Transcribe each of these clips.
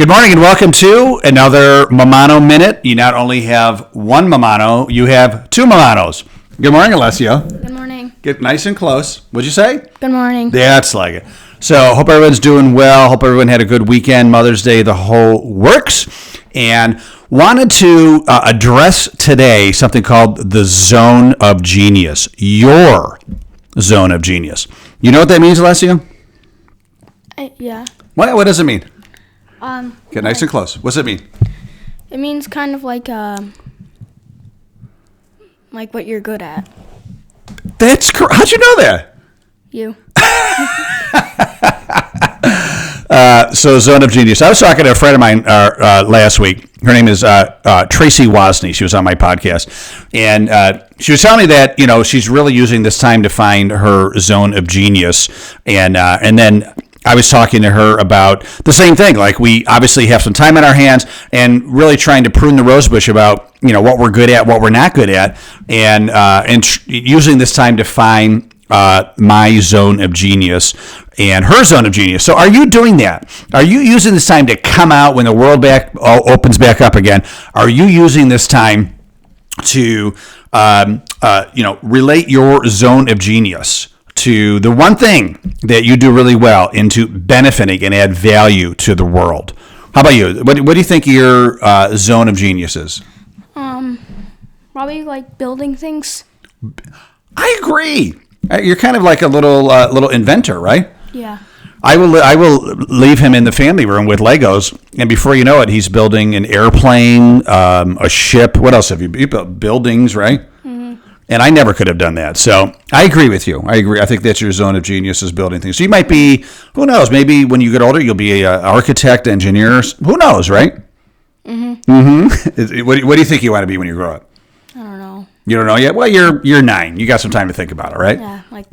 Good morning and welcome to another MAMMANO Minute. You not only have one MAMMANO, you have two MAMMANOs. Good morning, Alessio. Good morning. Get nice and close. What'd you say? Good morning. That's like it. So hope everyone's doing well. Hope everyone had a good weekend, Mother's Day, the whole works. And wanted to address today something called the zone of genius. Your zone of genius. You know what that means, Alessio? Yeah. What does it mean? Get nice like, and close. What's it mean? It means kind of like what you're good at. That's correct. How'd you know that? You. So zone of genius. I was talking to a friend of mine last week. Her name is Tracy Wozni. She was on my podcast, and she was telling me that she's really using this time to find her zone of genius, and then I was talking to her about the same thing. Like, we obviously have some time on our hands and really trying to prune the rosebush about, what we're good at, what we're not good at, and using this time to find my zone of genius and her zone of genius. So are you doing that? Are you using this time to come out when the world opens back up again? Are you using this time to, relate your zone of genius to the one thing that you do really well into benefiting and add value to the world? How about you? What do you think your zone of genius is? Probably like building things. I agree. You're kind of like a little inventor, right? Yeah. I will leave him in the family room with Legos, and before you know it, he's building an airplane, a ship. What else have you built? Buildings, right? And I never could have done that. So I agree with you. I agree. I think that's your zone of genius, is building things. So you might be, who knows, maybe when you get older, you'll be an architect, engineer. Who knows, right? What do you think you want to be when you grow up? I don't know. You don't know yet? Well, you're 9. You got some time to think about it, right? Yeah, like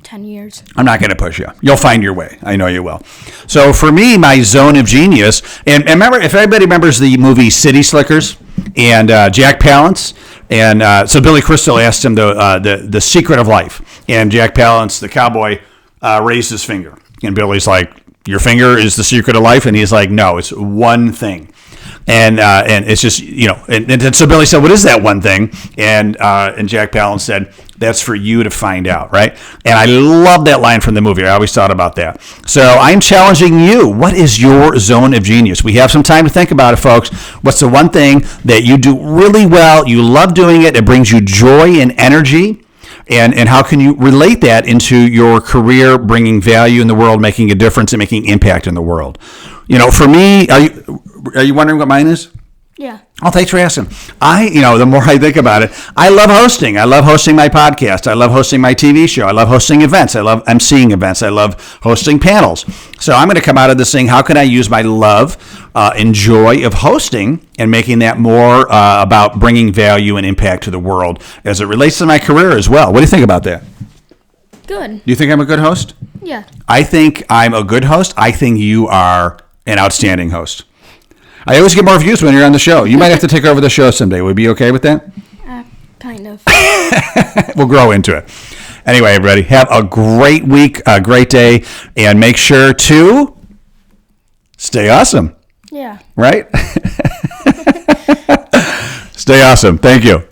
10 years. I'm not going to push you. You'll find your way. I know you will. So for me, my zone of genius, and remember, if everybody remembers the movie City Slickers and Jack Palance, and so Billy Crystal asked him the secret of life, and Jack Palance, the cowboy, raised his finger, and Billy's like, "Your finger is the secret of life," and he's like, "No, it's one thing." And it's just, and so Billy said, "What is that one thing?" And Jack Palance said, "That's for you to find out," right? And I love that line from the movie. I always thought about that. So I'm challenging you. What is your zone of genius? We have some time to think about it, folks. What's the one thing that you do really well? You love doing it. It brings you joy and energy. And how can you relate that into your career, bringing value in the world, making a difference, and making impact in the world? For me, are you wondering what mine is? Yeah. Oh, thanks for asking. The more I think about it, I love hosting. I love hosting my podcast. I love hosting my TV show. I love hosting events. I love emceeing events. I love hosting panels. So I'm going to come out of this thing, how can I use my love and joy of hosting and making that more about bringing value and impact to the world as it relates to my career as well? What do you think about that? Good. Do you think I'm a good host? Yeah. I think I'm a good host. I think you are an outstanding host. I always get more views when you're on the show. You might have to take over the show someday. Would you be okay with that? Kind of. We'll grow into it. Anyway, everybody, have a great week, a great day, and make sure to stay awesome. Yeah. Right? Stay awesome. Thank you.